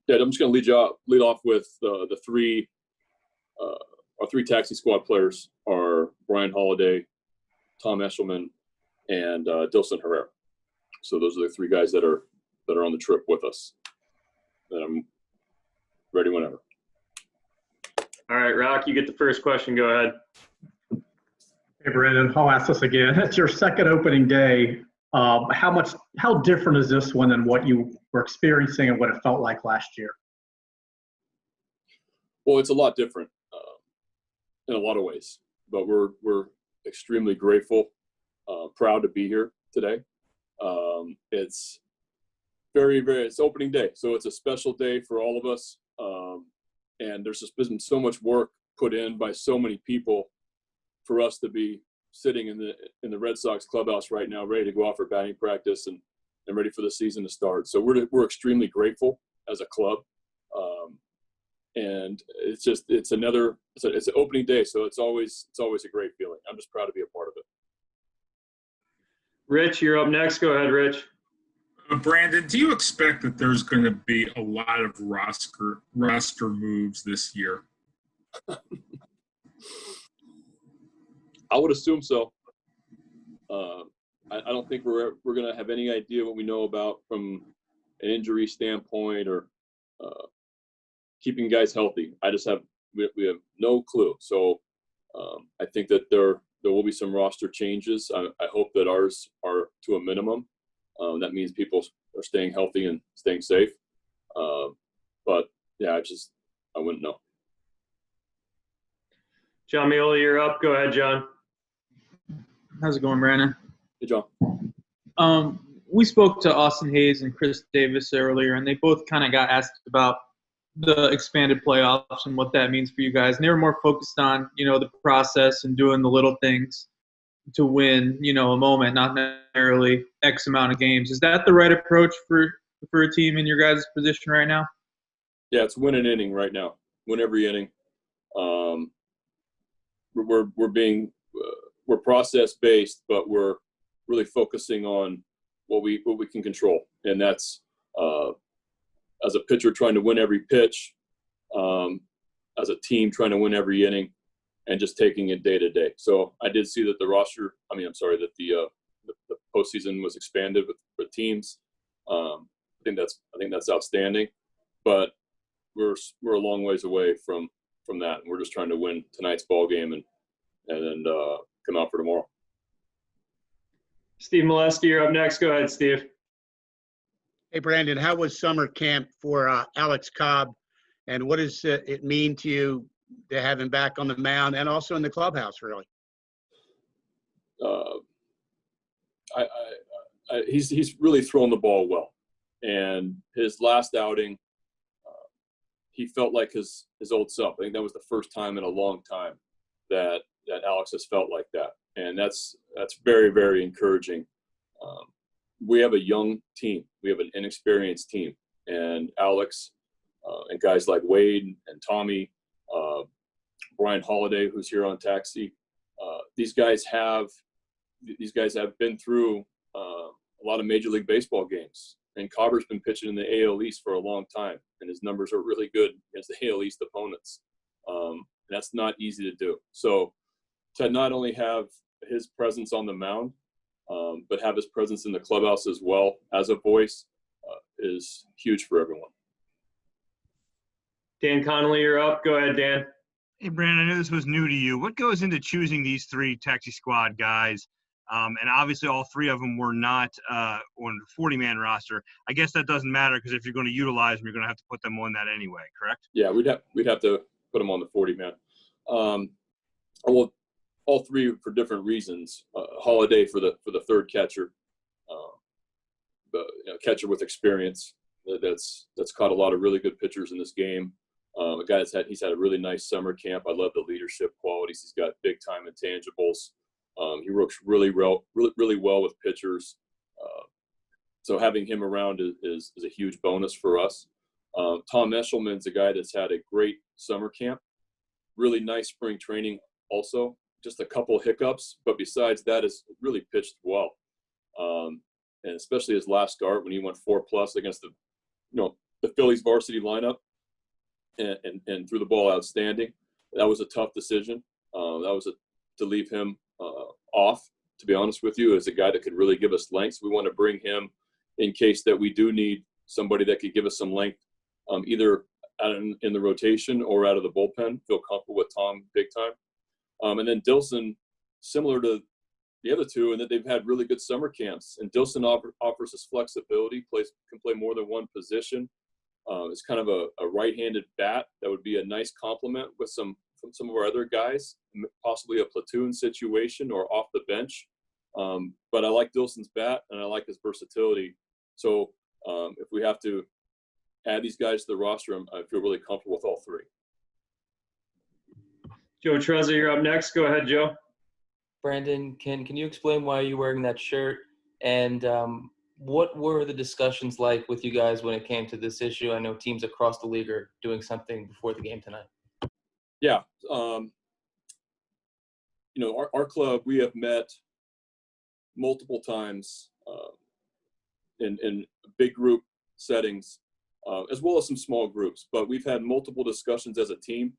Yeah, I'm just going to lead off with the three. Our three taxi squad players are Brian Holiday, Tom Neschelman, and Dilson Herrera. So those are the three guys that are on the trip with us. And I'm ready whenever. All right, Rock, you get the first question. Go ahead. Hey, Brandon, I'll ask this again. It's your second opening day. How different is this one than what you were experiencing and what it felt like last year? Well, it's a lot different in a lot of ways, but we're extremely grateful, proud to be here today. It's it's opening day, so it's a special day for all of us. And there's just been so much work put in by so many people for us to be sitting in the Red Sox clubhouse right now, ready to go out for batting practice and ready for the season to start. So we're extremely grateful as a club. And it's an opening day, so it's always a great feeling. I'm just proud to be a part of it. Rich, you're up next. Go ahead, Rich. Brandon, do you expect that there's going to be a lot of roster moves this year? I would assume so. I don't think we're going to have any idea what we know about from an injury standpoint or keeping guys healthy. We have no clue. So I think that there will be some roster changes. I hope that ours are to a minimum. That means people are staying healthy and staying safe. But yeah, I wouldn't know. John Miola, you're up. Go ahead, John. How's it going, Brandon? Hey, John. We spoke to Austin Hayes and Chris Davis earlier, and they both kind of got asked about the expanded playoffs and what that means for you guys. And they were more focused on, the process and doing the little things to win, a moment, not necessarily X amount of games. Is that the right approach for a team in your guys' position right now? Yeah, it's win an inning right now. Win every inning. We're process based, but we're really focusing on what we can control, and that's as a pitcher trying to win every pitch, as a team trying to win every inning, and just taking it day to day. So I did see that that the postseason was expanded with teams. I think that's outstanding, but we're a long ways away from that. And we're just trying to win tonight's ball game and then come out for tomorrow. Steve Moleski, you're up next. Go ahead, Steve. Hey, Brandon, how was summer camp for Alex Cobb, and what does it mean to you to have him back on the mound and also in the clubhouse, really? He's really thrown the ball well, and his last outing, he felt like his old self. I think that was the first time in a long time that Alex has felt like that, and that's very, very encouraging. We have a young team. We have an inexperienced team, and Alex and guys like Wade and Tommy, Brian Holiday, who's here on taxi. These guys have been through a lot of Major League Baseball games, and Cobber's been pitching in the AL East for a long time, and his numbers are really good against the AL East opponents. And that's not easy to do. So to not only have his presence on the mound, but have his presence in the clubhouse as well as a voice is huge for everyone. Dan Connolly, you're up. Go ahead, Dan. Hey, Brandon, I know this was new to you. What goes into choosing these three taxi squad guys? And obviously all three of them were not on the 40-man roster. I guess that doesn't matter because if you're going to utilize them, you're going to have to put them on that anyway, correct? Yeah, we'd have to put them on the 40-man. Well, all three for different reasons. Holiday for the third catcher, catcher with experience that's caught a lot of really good pitchers in this game. A guy he's had a really nice summer camp. I love the leadership qualities. He's got big time intangibles. He works really well with pitchers. So having him around is a huge bonus for us. Tom Neschelman's a guy that's had a great summer camp, really nice spring training also. Just a couple hiccups, but besides that, has really pitched well. And especially his last start when he went 4+ against the Phillies varsity lineup and threw the ball outstanding. That was a tough decision. That was to leave him off, to be honest with you, as a guy that could really give us length. So we want to bring him in case that we do need somebody that could give us some length, either in the rotation or out of the bullpen. Feel comfortable with Tom big time. And then Dilson, similar to the other two, in that they've had really good summer camps. And Dilson offers us flexibility, can play more than one position. It's kind of a right-handed bat that would be a nice complement with some of our other guys, possibly a platoon situation or off the bench. But I like Dilson's bat, and I like his versatility. So if we have to add these guys to the roster, I feel really comfortable with all three. Joe Trezza, you're up next. Go ahead, Joe. Brandon, can you explain why you're wearing that shirt? And what were the discussions like with you guys when it came to this issue? I know teams across the league are doing something before the game tonight. Yeah. Our club, we have met multiple times in big group settings, as well as some small groups. But we've had multiple discussions as a team.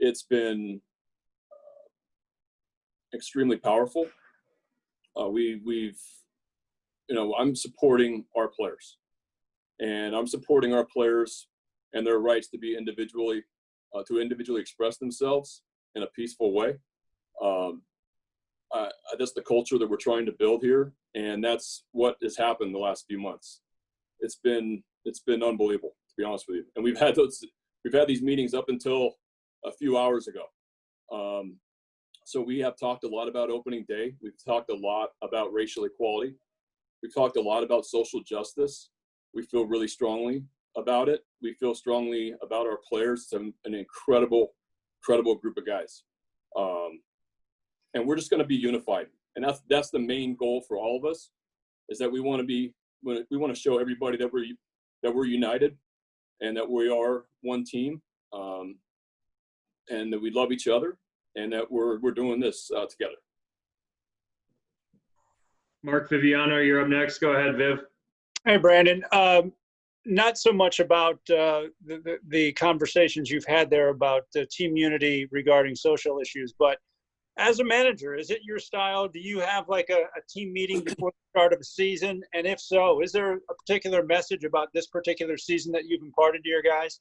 It's been extremely powerful. I'm supporting our players, and I'm supporting our players and their rights to be individually express themselves in a peaceful way. That's the culture that we're trying to build here, and that's what has happened the last few months. It's been unbelievable, to be honest with you. And we've had these meetings up until a few hours ago. So we have talked a lot about opening day. We've talked a lot about racial equality. We've talked a lot about social justice. We feel really strongly about it. We feel strongly about our players. It's an incredible group of guys. And we're just going to be unified. And that's the main goal for all of us, is that we want to show everybody that we're united and that we are one team, and that we love each other, and that we're doing this together. Mark Viviano, you're up next. Go ahead, Viv. Hey, Brandon. Not so much about the conversations you've had there about team unity regarding social issues, but as a manager, is it your style? Do you have like a team meeting before the start of a season? And if so, is there a particular message about this particular season that you've imparted to your guys?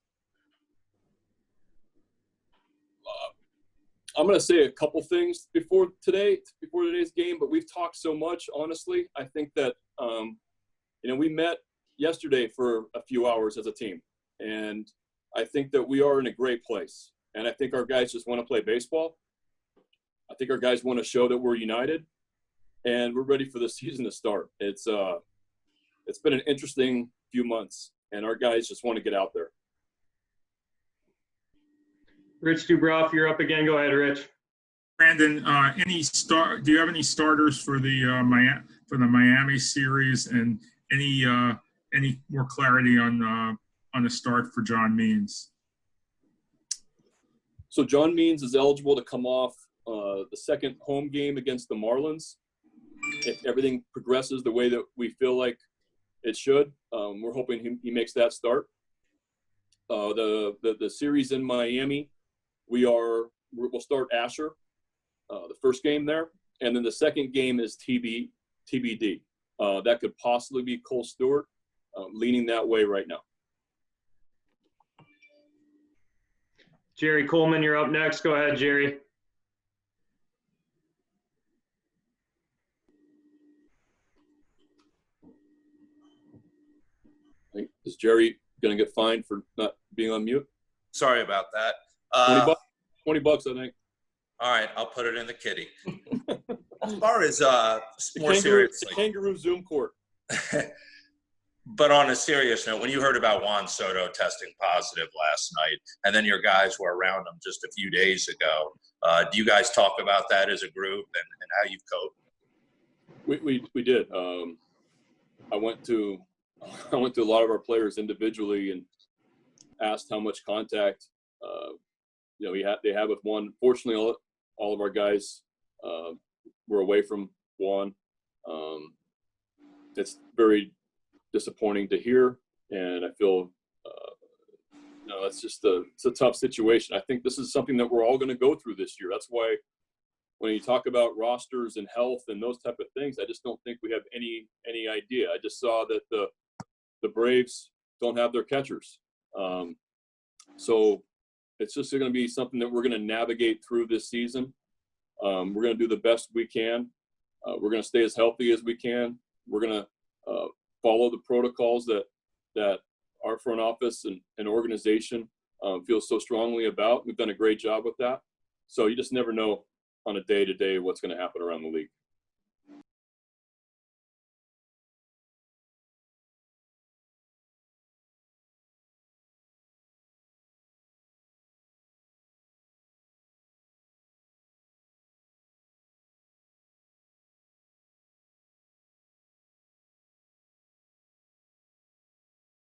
I'm going to say a couple things before today's game, but we've talked so much, honestly. I think that, we met yesterday for a few hours as a team, and I think that we are in a great place. And I think our guys just want to play baseball. I think our guys want to show that we're united, and we're ready for the season to start. It's been an interesting few months, and our guys just want to get out there. Rich Dubroff, you're up again. Go ahead, Rich. Brandon, do you have any starters for the Miami series, and any more clarity on a start for John Means? So John Means is eligible to come off the second home game against the Marlins. If everything progresses the way that we feel like it should, we're hoping he makes that start. The series in Miami, we'll start Asher, the first game there, and then the second game is TBD. That could possibly be Cole Stewart, leaning that way right now. Jerry Coleman, you're up next. Go ahead, Jerry. Is Jerry going to get fined for not being on mute? Sorry about that. $20, I think. All right, I'll put it in the kitty. As far as more seriously, the kangaroo Zoom court. But on a serious note, when you heard about Juan Soto testing positive last night, and then your guys were around him just a few days ago, do you guys talk about that as a group and how you've coped? We did. I went to a lot of our players individually and asked how much contact they have with Juan. Fortunately, all of our guys were away from Juan. It's very disappointing to hear, and I feel No, it's just it's a tough situation. I think this is something that we're all going to go through this year. That's why when you talk about rosters and health and those type of things, I just don't think we have any idea. I just saw that the Braves don't have their catchers. So it's just going to be something that we're going to navigate through this season. We're going to do the best we can. We're going to stay as healthy as we can. We're going to follow the protocols that our front office and organization feels so strongly about. We've done a great job with that. So you just never know on a day-to-day what's going to happen around the league.